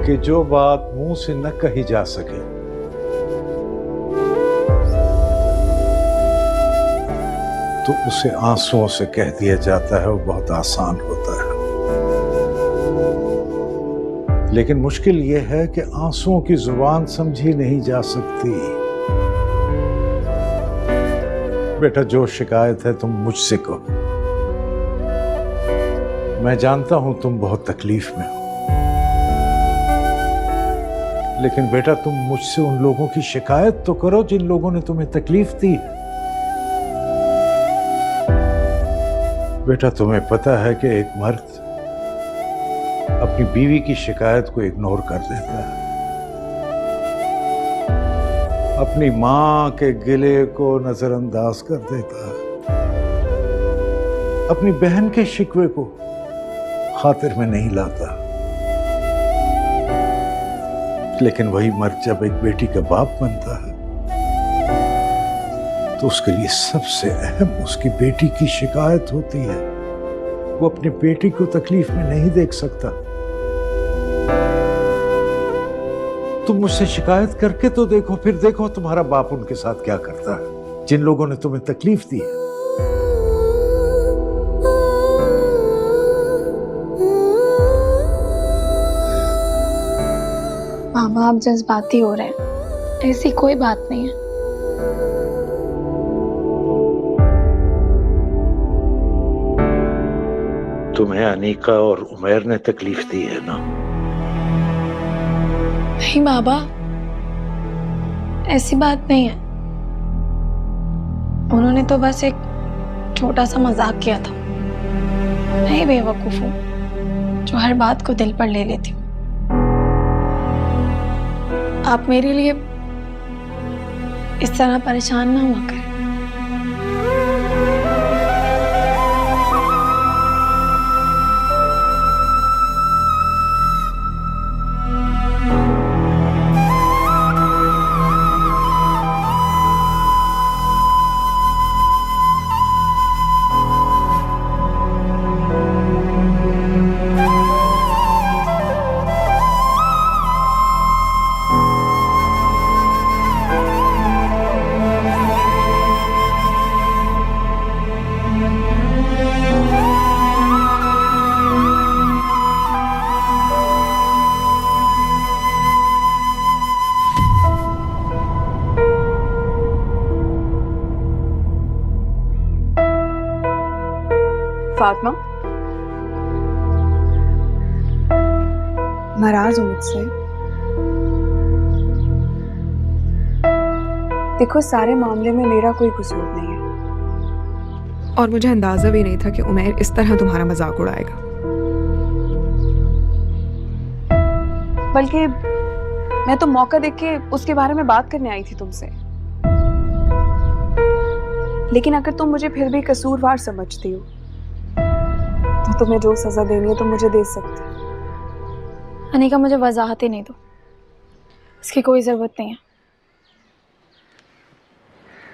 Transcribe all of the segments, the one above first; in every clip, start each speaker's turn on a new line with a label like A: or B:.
A: कि जो बात मुंह से न कही जा सके तो उसे आंसुओं से कह दिया जाता है, वो बहुत आसान होता है। लेकिन मुश्किल यह है कि आंसुओं की जुबान समझी नहीं जा सकती। बेटा, जो शिकायत है तुम मुझसे कहो। मैं जानता हूं तुम बहुत तकलीफ में हो, लेकिन बेटा तुम मुझसे उन लोगों की शिकायत तो करो जिन लोगों ने तुम्हें तकलीफ दी है। बेटा, तुम्हें पता है कि एक मर्द अपनी बीवी की शिकायत को इग्नोर कर देता है, अपनी मां के गिले को नजरअंदाज कर देता है, अपनी बहन के शिकवे को खातिर में नहीं लाता। लेकिन वही मर्द जब एक बेटी का बाप बनता है तो उसके लिए सबसे अहम उसकी बेटी की शिकायत होती है। वो अपनी बेटी को तकलीफ में नहीं देख सकता। तुम मुझसे शिकायत करके तो देखो, फिर देखो तुम्हारा बाप उनके साथ क्या करता है जिन लोगों ने तुम्हें तकलीफ दी है।
B: बाबा, आप जज्बाती हो रहे हैं, ऐसी कोई बात नहीं है।
A: तुम्हें अनीका और उमैर ने तकलीफ दी है ना?
B: नहीं बाबा, ऐसी बात नहीं है। उन्होंने तो बस एक छोटा सा मजाक किया था। मैं ही बेवकूफ हूँ जो हर बात को दिल पर ले लेती हूँ। आप मेरे लिए इस तरह परेशान ना हुआ करें।
C: फातिमा, नाराज हो मुझसे? देखो, सारे मामले में मेरा कोई कसूर नहीं है।
D: और मुझे अंदाजा भी नहीं था कि उमैर इस तरह तुम्हारा मजाक उड़ाएगा।
C: बल्कि मैं तो मौका देख के उसके बारे में बात करने आई थी तुमसे। लेकिन अगर तुम मुझे फिर भी कसूरवार समझती हो तो तुम्हें जो सजा देनी है तुम मुझे दे सकते हो।
B: अनीका, मुझे वजाहत ही नहीं दो, इसकी कोई जरूरत नहीं है।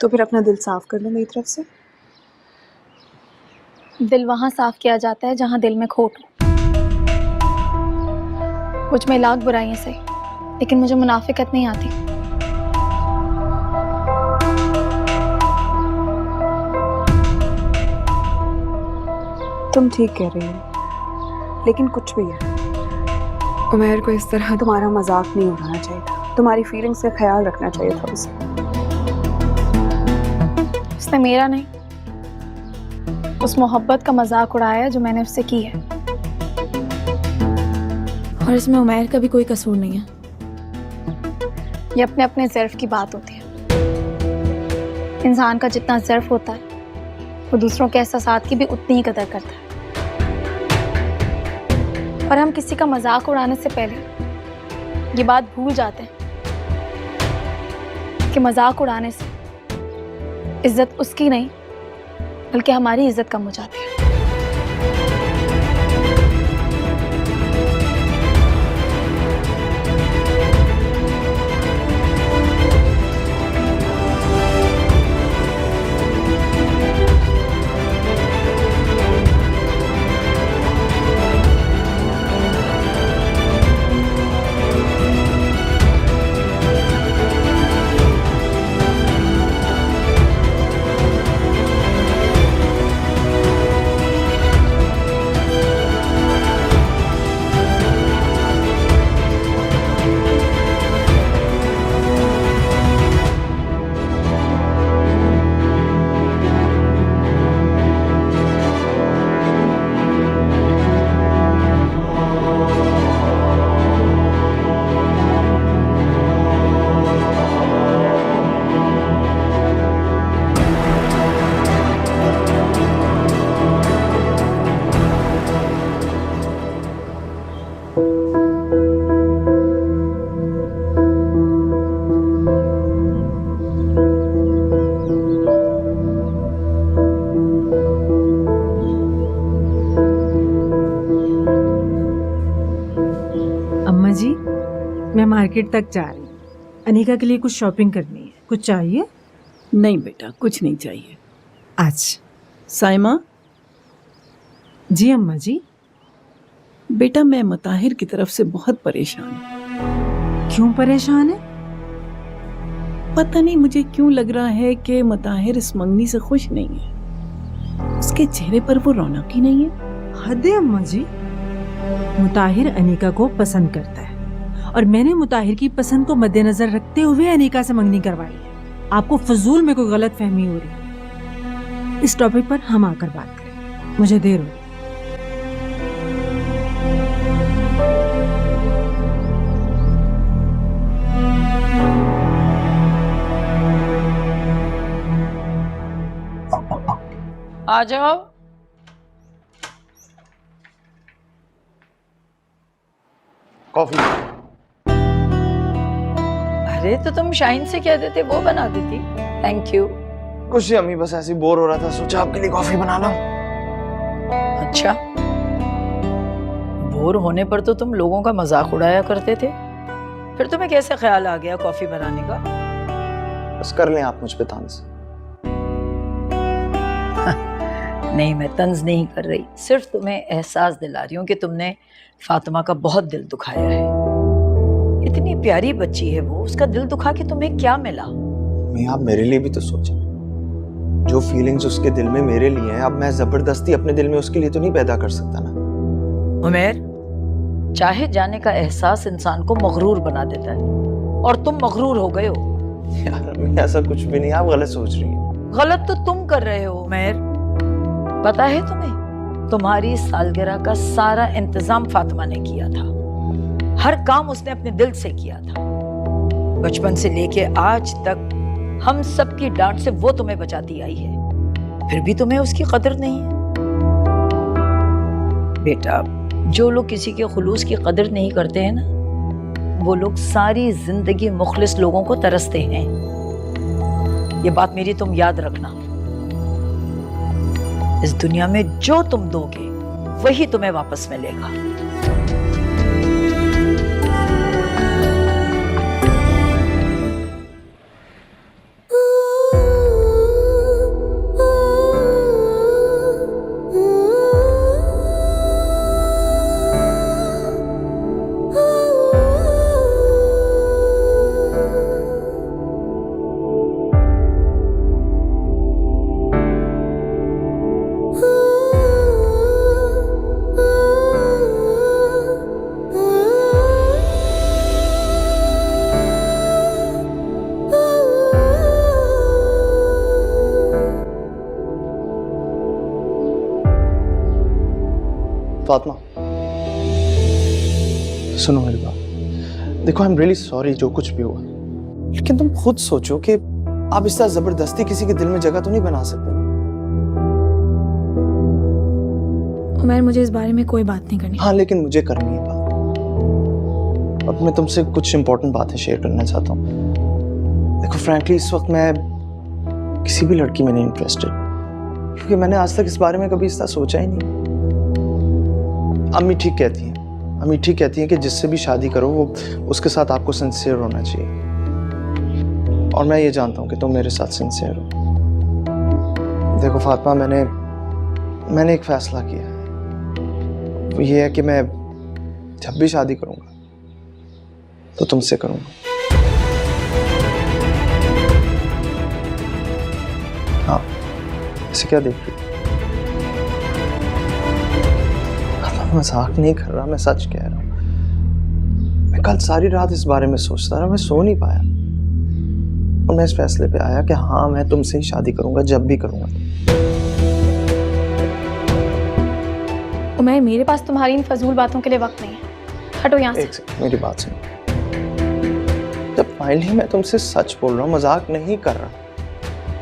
C: तो फिर अपना दिल साफ कर लो मेरी तरफ से।
B: दिल वहां साफ किया जाता है जहां दिल में खोट हो। मुझ में लाख बुराइयां सही, लेकिन मुझे मुनाफिकत नहीं आती।
C: तुम ठीक कह रही हो, लेकिन कुछ भी है,
D: उमैर को इस तरह
C: तुम्हारा मजाक नहीं उड़ाना चाहिए था। तुम्हारी फीलिंग्स का ख्याल रखना चाहिए था उसे।
B: उसने मेरा नहीं, उस मोहब्बत का मजाक उड़ाया जो मैंने उससे की है। और इसमें उमैर का भी कोई कसूर नहीं है। ये अपने अपने ज़र्फ की बात होती है। इंसान का जितना ज़र्फ होता है वो दूसरों के एहसासात की भी उतनी ही कदर करता है। और हम किसी का मजाक उड़ाने से पहले ये बात भूल जाते हैं कि मजाक उड़ाने से इज्जत उसकी नहीं बल्कि हमारी इज्जत कम हो जाती है।
E: मैं मार्केट तक जा रही हूँ। अनिका के लिए कुछ शॉपिंग करनी है। कुछ चाहिए?
F: नहीं बेटा, कुछ नहीं चाहिए।
E: अच्छा।
F: साइमा,
E: जी अम्मा जी।
F: बेटा मैं मुताहिर की तरफ से बहुत परेशान हूँ।
E: क्यों परेशान है?
F: पता नहीं मुझे क्यों लग रहा है कि मुताहिर इस मंगनी से खुश नहीं है। उसके चेहरे पर वो रौनक ही नहीं है।
E: हद है अम्मा जी। मुताहिर अनिका को पसंद करता है और मैंने मुताहिर की पसंद को मद्देनजर रखते हुए अनिका से मंगनी करवाई है। आपको फजूल में कोई गलत फहमी हो रही है। इस टॉपिक पर हम आकर बात करें। मुझे देर हो।
G: आ जाओ।
H: कॉफी।
G: अरे तो तुम शाइन से कह देते, वो बना देती। Thank you.
H: कुछ नहीं अम्मी, बस ऐसे ही बोर हो रहा था, सोचा आपके लिए कॉफी बना लो।
G: अच्छा, बोर होने पर तो तुम लोगों का मजाक उड़ाया करते थे, फिर तुम्हें कैसे ख्याल आ गया कॉफी बनाने का?
H: बस कर लें आप मुझ पे तंज।
G: नहीं, मैं तंज नहीं कर रही, सिर्फ तुम्हें एहसास दिला रही हूँ कि तुमने फातिमा का बहुत दिल दुखाया है। इतनी प्यारी बच्ची है वो, उसका दिल दुखा के तुम्हें क्या मिला?
H: मैं आप मेरे लिए भी तो सोचें। जो फीलिंग्स उसके दिल में मेरे लिए हैं, अब मैं जबरदस्ती अपने दिल में उसके लिए तो नहीं पैदा कर सकता ना।
G: उमैर, चाहे जाने का एहसास इंसान को मगरूर बना देता है और तुम मगरूर हो गए हो।
H: यार अम्मी ऐसा कुछ भी नहीं, आप गलत सोच रही हैं।
G: गलत तो तुम कर रहे हो उमैर। पता है तुम्हें, तुम्हारी सालगिरह का सारा इंतजाम फातिमा ने किया था। हर काम उसने अपने दिल से किया था। बचपन से लेके आज तक हम सब की डांट से वो तुम्हें बचाती आई है, फिर भी तुम्हें उसकी कदर नहीं है। बेटा, जो लोग किसी के खुलूस की कदर नहीं करते हैं ना, वो लोग सारी जिंदगी मुखलिस लोगों को तरसते हैं। ये बात मेरी तुम याद रखना। इस दुनिया में जो तुम दोगे वही तुम्हें वापस मिलेगा।
H: फातिमा सुनो मेरी बात। देखो आई एम रियली सॉरी जो कुछ भी हुआ, लेकिन तुम खुद सोचो कि आप इस तरह जबरदस्ती किसी के दिल में जगह तो नहीं बना सकते।
B: उमैर, मुझे इस बारे में कोई बात नहीं करनी।
H: हाँ लेकिन मुझे करनी है बात। अब मैं तुमसे कुछ इंपॉर्टेंट बातें शेयर करना चाहता हूँ। देखो फ्रैंकली इस वक्त मैं किसी भी लड़की में नहीं इंटरेस्टेड, क्योंकि मैंने आज तक इस बारे में कभी इस तरह सोचा ही नहीं। अम्मी ठीक कहती हैं कि जिससे भी शादी करो वो उसके साथ आपको सिंसियर होना चाहिए, और मैं ये जानता हूँ कि तुम मेरे साथ सिंसियर हो। देखो फातिमा, मैंने एक फैसला किया है, वो ये है कि मैं जब भी शादी करूँगा तो तुमसे करूँगा। हाँ, ऐसे क्या देख रही? मजाक नहीं कर रहा, मैं सच कह रहा हूँ। मैं कल सारी रात इस बारे में सोचता रहा, मैं सो नहीं पाया, और मैं इस फैसले पे आया कि हाँ मैं तुमसे ही शादी करूंगा, जब भी करूंगा।
B: उमैर, मेरे पास तुम्हारी इन फजूल बातों के लिए वक्त नहीं है। हटो यहाँ से।
H: एक सेकंड, मेरी बात सुनो। जब फाइनली मैं तुमसे सच बोल रहा हूँ, मजाक नहीं कर रहा,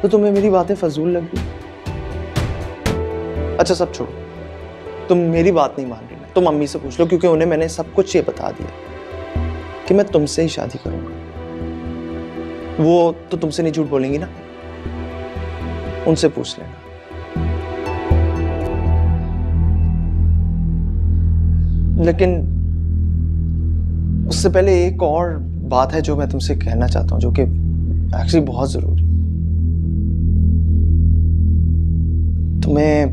H: तो तुम्हें मेरी बातें फजूल लगी? अच्छा सब छोड़ो, तुम मेरी बात नहीं मान रही ना, तुम अम्मी से पूछ लो, क्योंकि उन्हें मैंने सब कुछ ये बता दिया कि मैं तुमसे ही शादी करूंगा। वो तो तुमसे नहीं झूठ बोलेंगी ना, उनसे पूछ लेना। लेकिन उससे पहले एक और बात है जो मैं तुमसे कहना चाहता हूँ, जो कि एक्चुअली बहुत जरूरी। तुम्हें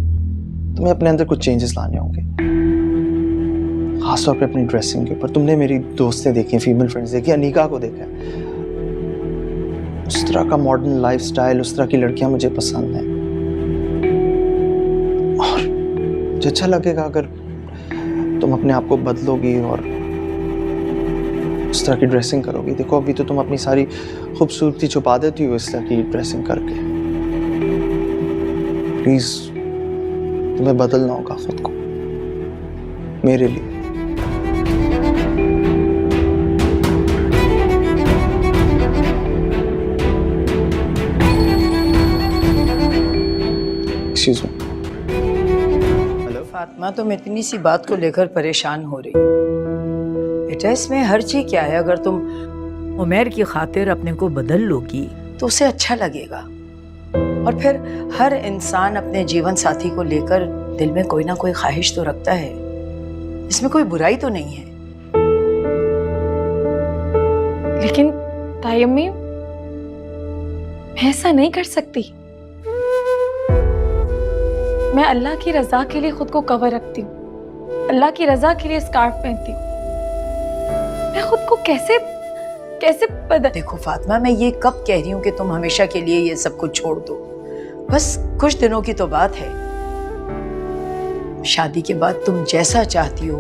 H: अपने अंदर कुछ चेंजेस लाने होंगे, खासतौर पे अपनी ड्रेसिंग के ऊपर। तुमने मेरी दोस्तें देखी, फीमेल फ्रेंड्स देखी, अनीका को देखा है। उस तरह का मॉडर्न लाइफस्टाइल, उस तरह की लड़कियां मुझे पसंद हैं। और मुझे अच्छा लगेगा अगर तुम अपने आप को बदलोगी और उस तरह की ड्रेसिंग करोगी। देखो अभी तो तुम अपनी सारी खूबसूरती छुपा देती हो इस तरह की ड्रेसिंग करके। प्लीज तुम्हें बदलना होगा खुद को, मेरे लिए। Excuse me. हेलो
G: फातिमा, तुम इतनी सी बात को लेकर परेशान हो रही हो। बेटा, इसमें हर चीज क्या है? अगर तुम उमैर की खातिर अपने को बदल लोगी तो उसे अच्छा लगेगा। और फिर हर इंसान अपने जीवन साथी को लेकर दिल में कोई ना कोई ख्वाहिश तो रखता है, इसमें कोई बुराई तो नहीं है।
B: लेकिन ताई अम्मी, मैं ऐसा नहीं कर सकती। मैं अल्लाह की रजा के लिए खुद को कवर रखती हूँ, अल्लाह की रजा के लिए स्कार्फ पहनती हूँ। मैं खुद को कैसे बदल।
G: देखो फातिमा, मैं ये कब कह रही हूँ कि तुम हमेशा के लिए ये सब कुछ छोड़ दो। बस कुछ दिनों की तो बात है। शादी के बाद तुम जैसा चाहती हो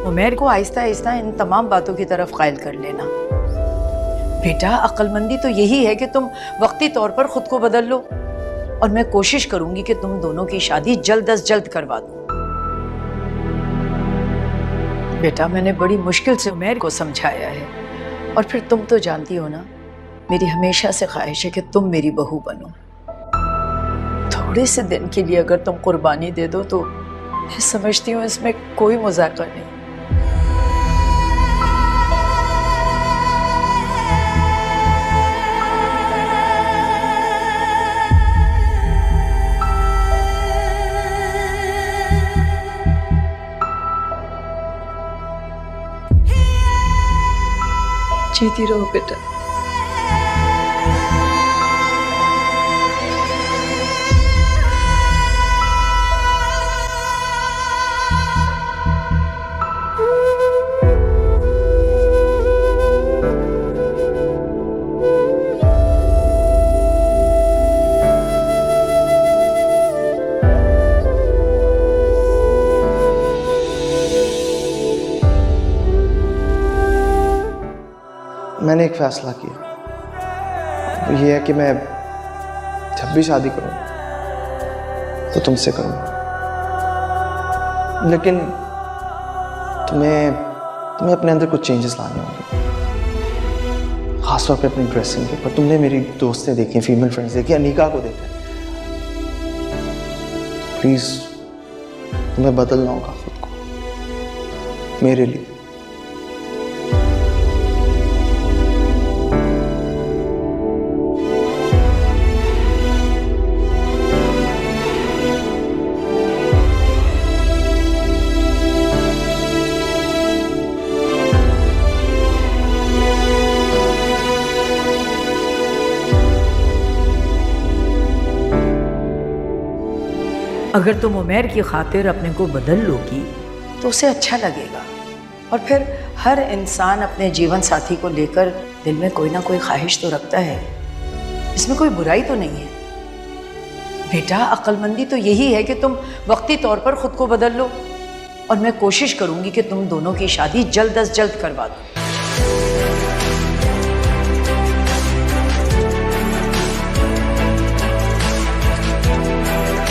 G: उमैर को आहिस्ता आहिस्ता इन तमाम बातों की तरफ कायल कर लेना। बेटा, अक्लमंदी तो यही है कि तुम वक्ती तौर पर खुद को बदल लो, और मैं कोशिश करूंगी कि तुम दोनों की शादी जल्द अज जल्द करवा दूं। बेटा, मैंने बड़ी मुश्किल से उमैर को समझाया है, और फिर तुम तो जानती हो ना, मेरी हमेशा से ख्वाहिश है कि तुम मेरी बहू बनो। थोड़े से दिन के लिए अगर तुम कुर्बानी दे दो तो मैं समझती हूँ इसमें कोई मजाक नहीं। जीती रहो बेटा।
H: मैंने एक फैसला किया, वो ये है कि मैं जब भी शादी करूं तो तुमसे करूंगा। लेकिन तुम्हें अपने अंदर कुछ चेंजेस लाने होंगे, खासतौर पे अपनी ड्रेसिंग के ऊपर। तुमने मेरी दोस्तें देखी, फीमेल फ्रेंड्स देखी, अनीका को देखा है। प्लीज तुम्हें बदलना होगा खुद को, मेरे लिए।
G: अगर तुम उमैर की खातिर अपने को बदल लोगी तो उसे अच्छा लगेगा, और फिर हर इंसान अपने जीवन साथी को लेकर दिल में कोई ना कोई ख्वाहिश तो रखता है, इसमें कोई बुराई तो नहीं है। बेटा, अक्लमंदी तो यही है कि तुम वक्ती तौर पर खुद को बदल लो, और मैं कोशिश करूंगी कि तुम दोनों की शादी जल्द अज जल्द करवा दो।